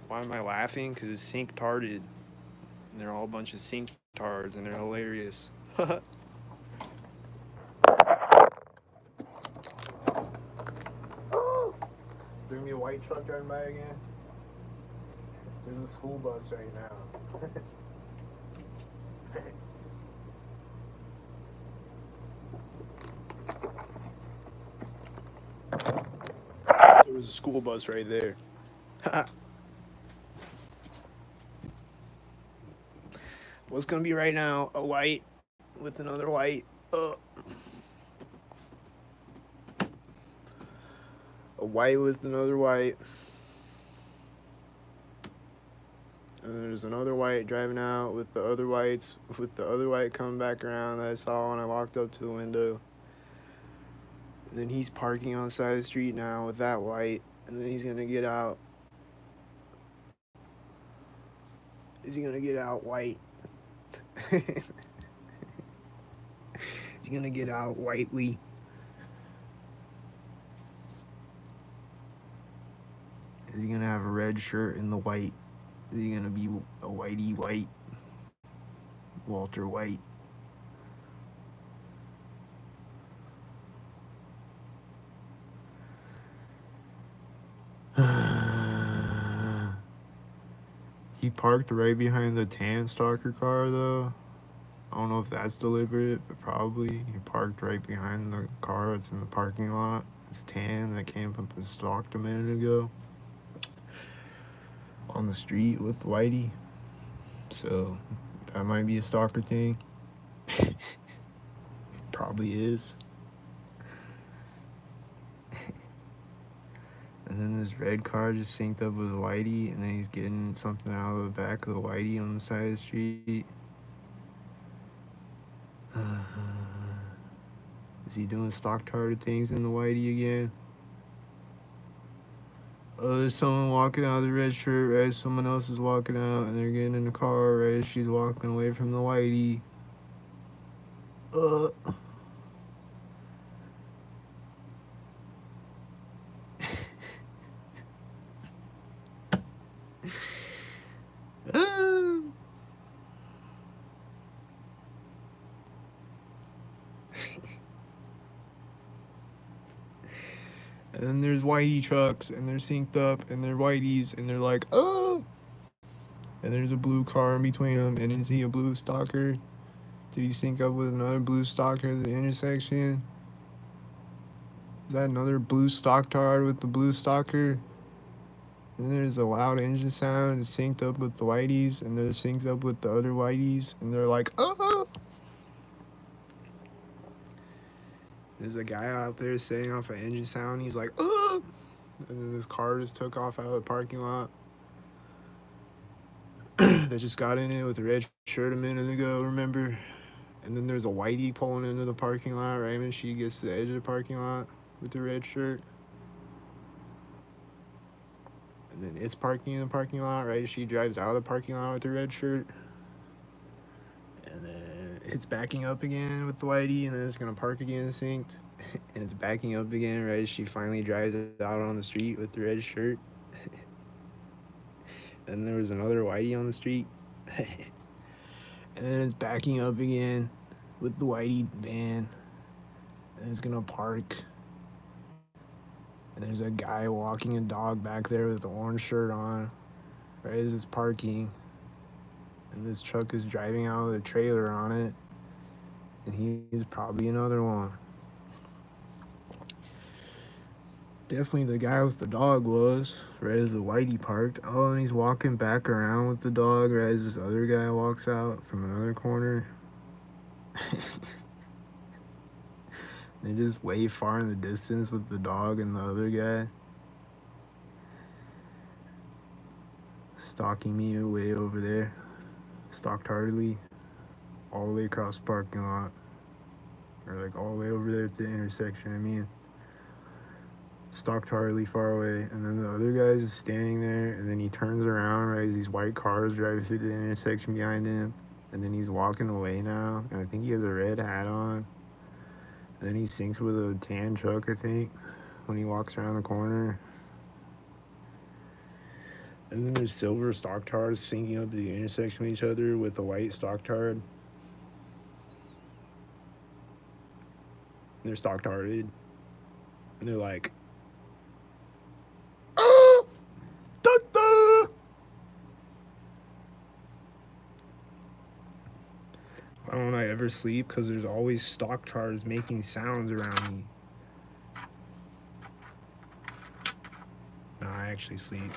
Why am I laughing? Because it's sync-tarded. And they're all a bunch of sync-tards, and they're hilarious. Is there gonna be a white truck driving by again? There's a school bus right now. There was a school bus right there. What's gonna be right now? A white with another white. A white with another white. And there's another white driving out with the other whites, with the other white coming back around that I saw when I walked up to the window. And then he's parking on the side of the street now with that white, and then he's gonna get out. Is he gonna get out white? He's gonna get out whitely. Is he gonna have a red shirt in the white? Is he gonna be a whitey white? Walter White. He parked right behind the tan stalker car though. I don't know if that's deliberate, but probably. He parked right behind the car that's in the parking lot. It's tan that came up and stalked a minute ago. On the street with Whitey. So that might be a stalker thing. Probably is. And then this red car just synced up with Whitey, and then he's getting something out of the back of the Whitey on the side of the street. Is he doing stock-tarded things in the Whitey again? Oh, there's someone walking out of the red shirt right as someone else is walking out, and they're getting in the car right as she's walking away from the Whitey. And then there's whitey trucks, and they're synced up, and they're whiteys, and they're like, oh! And there's a blue car in between them, and is he a blue stalker? Did he sync up with another blue stalker at the intersection? Is that another blue stocktard with the blue stalker? And there's a loud engine sound, it's synced up with the whiteys, and they're synced up with the other whiteys, and they're like, oh! There's a guy out there setting off an engine sound, he's like, oh! And then this car just took off out of the parking lot. They just got in it with a red shirt a minute ago, remember? And then there's a whitey pulling into the parking lot right when she gets to the edge of the parking lot with the red shirt. And then it's parking in the parking lot right as she drives out of the parking lot with the red shirt. And then it's backing up again with the whitey, and then it's gonna park again synced. And it's backing up again right as she finally drives out on the street with the red shirt. And there was another whitey on the street. And then it's backing up again with the whitey van. And it's gonna park. And there's a guy walking a dog back there with the orange shirt on right as it's parking. And this truck is driving out with a trailer on it. And he's probably another one. Definitely the guy with the dog was, right as the whitey parked. Oh, and he's walking back around with the dog right as this other guy walks out from another corner. They just way far in the distance with the dog and the other guy. Stalking me way over there. Stalked heartily. All the way across the parking lot. Or like all the way over there at the intersection, I mean. Stalked hardly far away, and then the other guy's just standing there, and then he turns around right as these white cars driving through the intersection behind him, and then he's walking away now, and I think he has a red hat on, and then he syncs with a tan truck, I think, when he walks around the corner. And then there's silver stocktards syncing up to the intersection with each other with the white stocktard. They're stocktarded, and they're like, why don't I ever sleep? Because there's always stocktards making sounds around me. No, I actually sleep.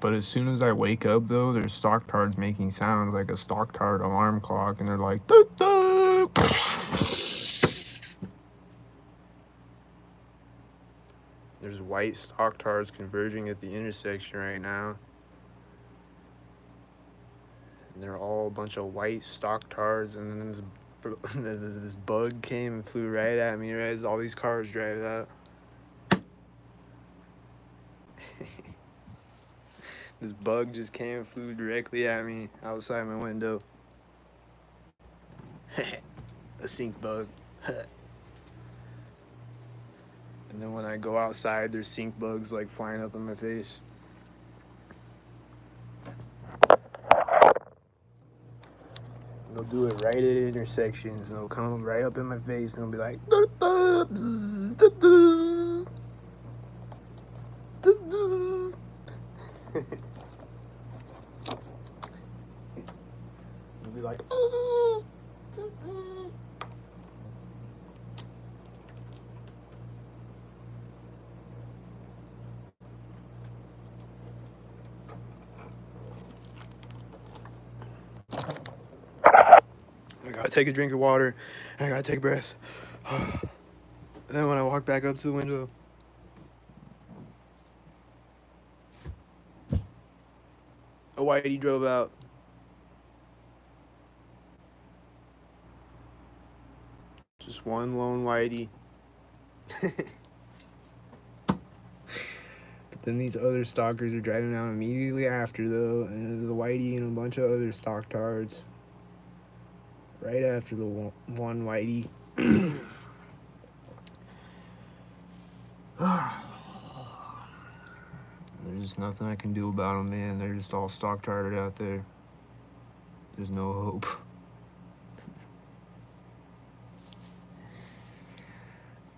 But as soon as I wake up, though, there's stocktards making sounds like a stocktard alarm clock, and they're like, doo-doo! There's white stocktards converging at the intersection right now. And they're all a bunch of white stocktards, and then this bug came and flew right at me right as all these cars drive out. This bug just came and flew directly at me outside my window. A sync bug. And then when I go outside, there's sync bugs like flying up in my face. And they'll do it right at intersections, and they'll come right up in my face, and they'll be like, they'll be like, I gotta take a drink of water, and I gotta take a breath. And then when I walk back up to the window, a whitey drove out. Just one lone whitey. But then these other stalkers are driving out immediately after, though, and there's a whitey and a bunch of other stocktards right after the one whitey. There's nothing I can do about them, man. They're just all stock-tarded out there. There's no hope.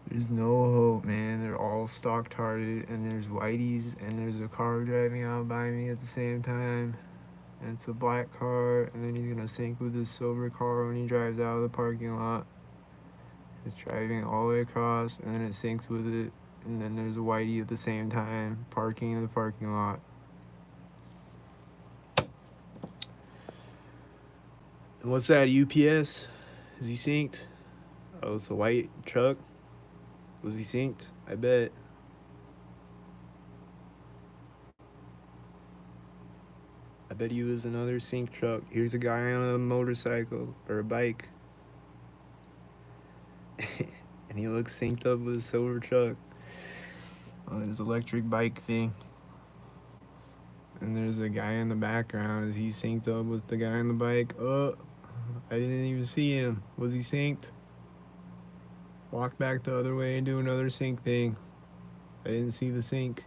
There's no hope, man. They're all stock-tarded, and there's whiteys, and there's a car driving out by me at the same time. And it's a black car, and then he's gonna sync with his silver car when he drives out of the parking lot. It's driving all the way across, and then it syncs with it, and then there's a whitey at the same time parking in the parking lot. And what's that, UPS? Is he synced? Oh, it's a white truck. Was he synced? I bet. I bet he was another sync truck. Here's a guy on a motorcycle or a bike. And he looks synced up with a silver truck on his electric bike thing. And there's a guy in the background. Is he synced up with the guy on the bike? Oh, I didn't even see him. Was he synced? Walk back the other way and do another sync thing. I didn't see the sync.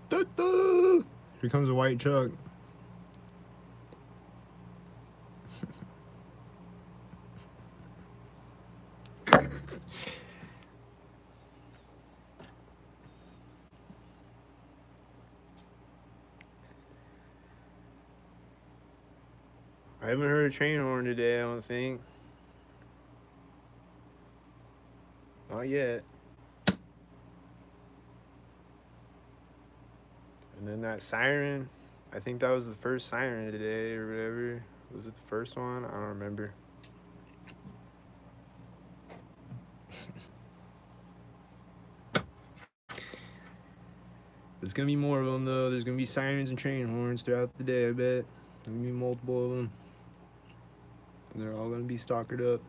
Da-da! Here comes a white truck. I haven't heard a train horn today, I don't think. Not yet. And then that siren, I think that was the first siren today or whatever. Was it the first one? I don't remember. There's gonna be more of them though. There's gonna be sirens and train horns throughout the day, I bet. There's gonna be multiple of them. And they're all gonna be stalkered up.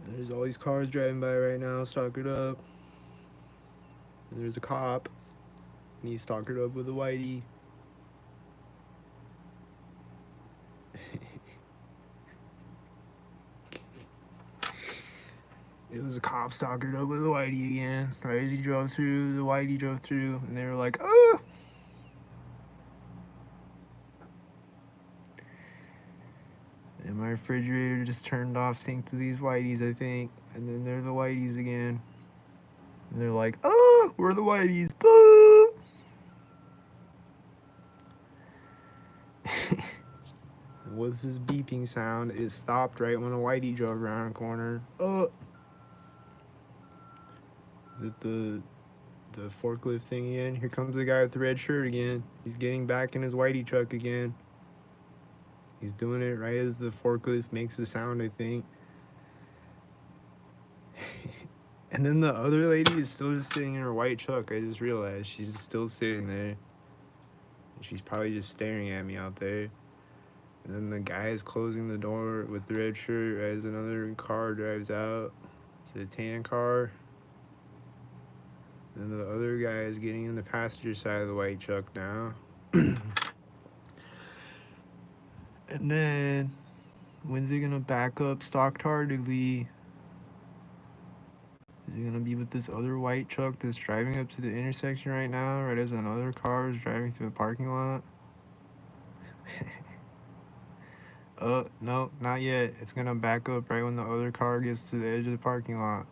There's all these cars driving by right now, stalkered up. And there's a cop, and he's stalkered up with a whitey. It was a cop stalkered up with a whitey again. Right as he drove through, the whitey drove through, and they were like, oh! And my refrigerator just turned off, synced with these whiteys, I think. And then they're the whiteys again. And they're like, oh, we're the whiteys. Oh! What's this beeping sound? It stopped right when a whitey drove around the corner. Oh! Is it the forklift thing again? Here comes the guy with the red shirt again. He's getting back in his whitey truck again. He's doing it right as the forklift makes the sound, I think. And then the other lady is still just sitting in her white truck. I just realized she's just still sitting there. And she's probably just staring at me out there. And then the guy is closing the door with the red shirt as another car drives out. It's a tan car. And the other guy is getting in the passenger side of the white truck now. And then, when's he gonna back up stock-tardedly? Is he gonna be with this other white truck that's driving up to the intersection right now, right as another car is driving through the parking lot? No, not yet. It's gonna back up right when the other car gets to the edge of the parking lot.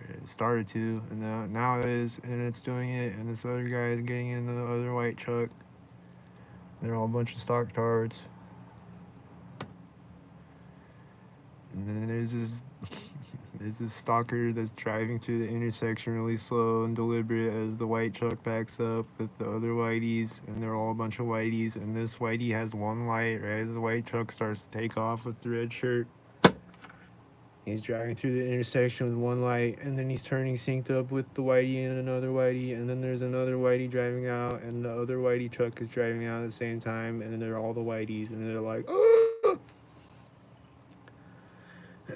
It started to, and now it is, and it's doing it, and this other guy is getting in the other white truck. They're all a bunch of stock-tards. And then there's this stalker that's driving through the intersection really slow and deliberate as the white truck backs up with the other whiteys, and they're all a bunch of whiteys, and this whitey has one light right as the white truck starts to take off with the red shirt. He's driving through the intersection with one light, and then he's turning synced up with the whitey and another whitey, and then there's another whitey driving out, and the other whitey truck is driving out at the same time, and then they're all the whiteys, and they're like, oh!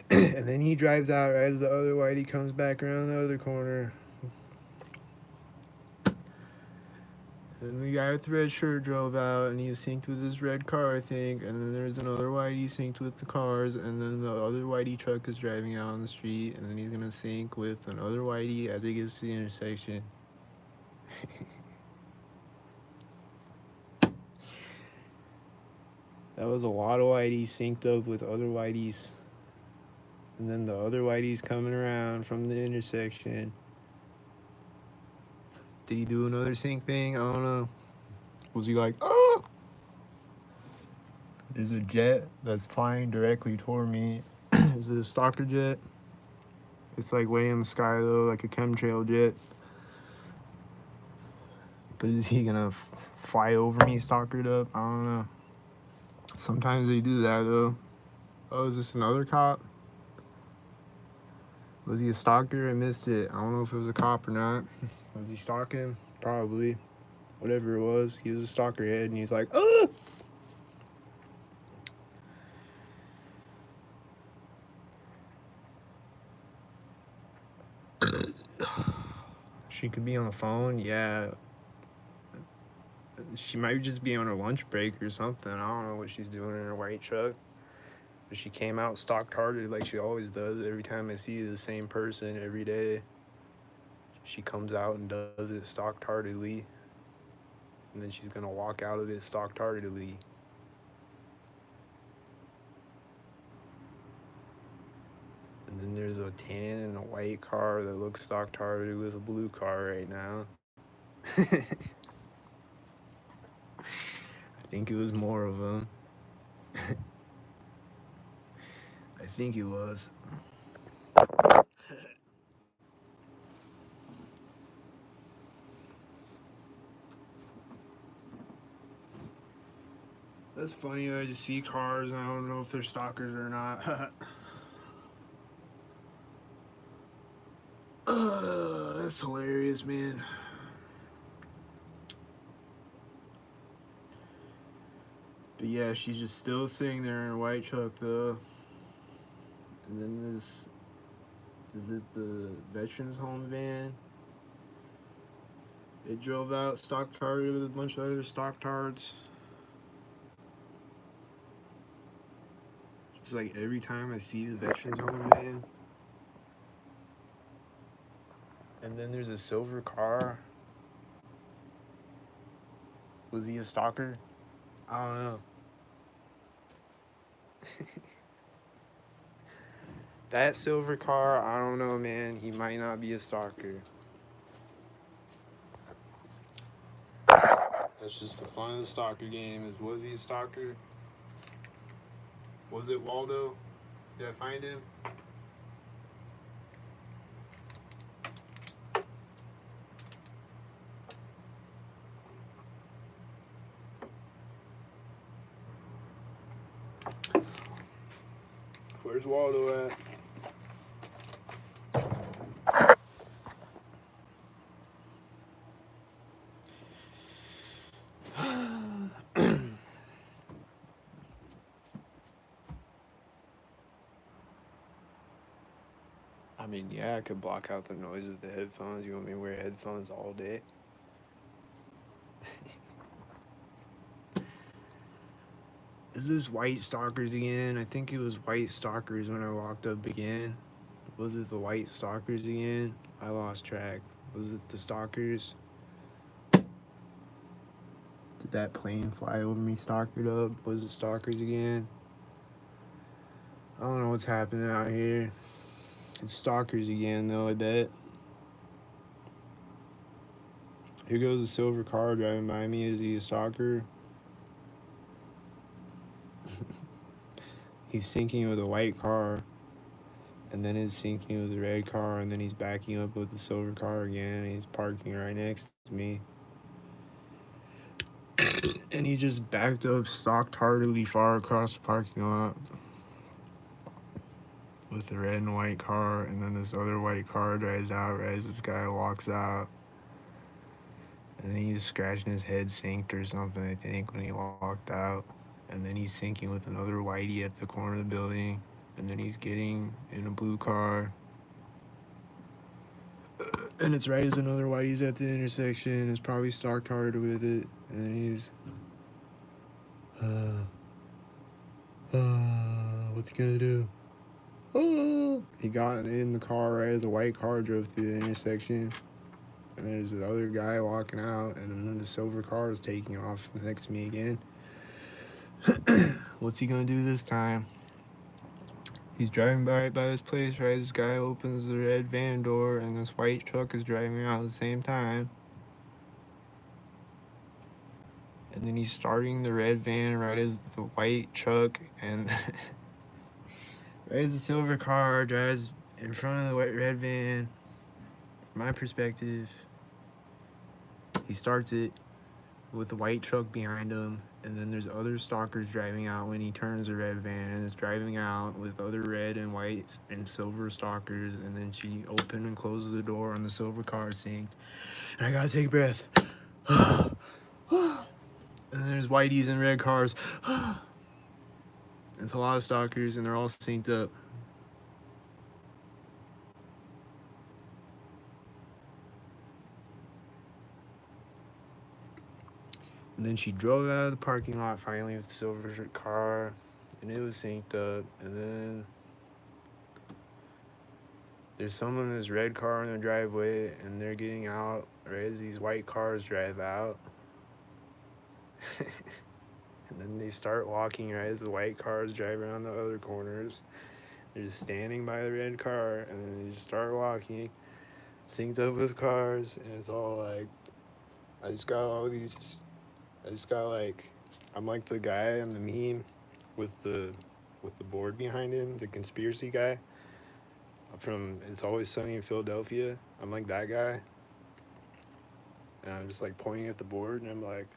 And then he drives out right as the other whitey comes back around the other corner. Then the guy with the red shirt drove out, and he was synced with his red car, I think. And then there's another whitey synced with the cars, and then the other whitey truck is driving out on the street, and then he's gonna sync with another whitey as he gets to the intersection. That was a lot of whiteys synced up with other whiteys. And then the other whitey's coming around from the intersection. Did he do another sync thing? I don't know. Was he like, oh? There's a jet that's flying directly toward me. Is it a stalker jet? It's like way in the sky though, like a chemtrail jet. But is he gonna fly over me stalkered up? I don't know. Sometimes they do that though. Oh, is this another cop? Was he a stalker? I missed it. I don't know if it was a cop or not. Was he stalking? Probably. Whatever it was, he was a stalker head, and he's like, oh! She could be on the phone, yeah. She might just be on her lunch break or something. I don't know what she's doing in her white truck. But she came out stalked hearted like she always does. Every time I see the same person every day, she comes out and does it stalked heartedly. And then she's gonna walk out of it stalked heartedly. And then there's a tan and a white car that looks stalked hearted with a blue car right now. I think it was more of them. I think it was. That's funny. I just see cars and I don't know if they're stalkers or not. That's hilarious, man. But yeah, she's just still sitting there in her white truck though. And then this, is it the veterans home van? It drove out stock target with a bunch of other stock tards. Just like every time I see the veterans home van. And then there's a silver car. Was he a stalker? I don't know. That silver car, I don't know, man. He might not be a stalker. That's just the fun of the stalker game. Is was he a stalker? Was it Waldo? Did I find him? Where's Waldo at? I mean, yeah, I could block out the noise with the headphones. You want me to wear headphones all day? Is this white stalkers again? I think it was white stalkers when I walked up again. Was it the white stalkers again? I lost track. Was it the stalkers? Did that plane fly over me stalkered up? Was it stalkers again? I don't know what's happening out here. It's stalkers again though, I bet. Here goes a silver car driving by me. Is he a stalker? He's syncing with a white car, and then it's syncing with the red car, and then he's backing up with the silver car again, and he's parking right next to me. And he just backed up, stalked heartedly far across the parking lot with the red and white car, and then this other white car drives out right as this guy walks out. And then he's scratching his head synced or something, I think, when he walked out. And then he's syncing with another whitey at the corner of the building. And then he's getting in a blue car. And it's right as another whitey's at the intersection. It's probably stalked with it. And then he's, what's he gonna do? He got in the car right as a white car drove through the intersection. And there's this other guy walking out, and then the silver car is taking off next to me again. What's he gonna do this time? He's driving right by this place, right? This guy opens the red van door, and this white truck is driving out at the same time. And then he's starting the red van right as the white truck, and right as the silver car drives in front of the white red van. From my perspective, he starts it with the white truck behind him, and then there's other stalkers driving out when he turns the red van, and it's driving out with other red and white and silver stalkers, and then she opened and closes the door on the silver car synced. And I gotta take a breath. And then there's whiteys and red cars. It's a lot of stalkers, and they're all synced up. And then she drove out of the parking lot finally with the silver car, and it was synced up. And then there's someone in this red car in the driveway, and they're getting out right as these white cars drive out. And then they start walking right as the white cars drive around the other corners. They're just standing by the red car, and then they just start walking, synced up with cars, and it's all like, I just got like, I'm like the guy on the meme with the board behind him, the conspiracy guy from It's Always Sunny in Philadelphia. I'm like that guy, and I'm just like pointing at the board, and I'm like,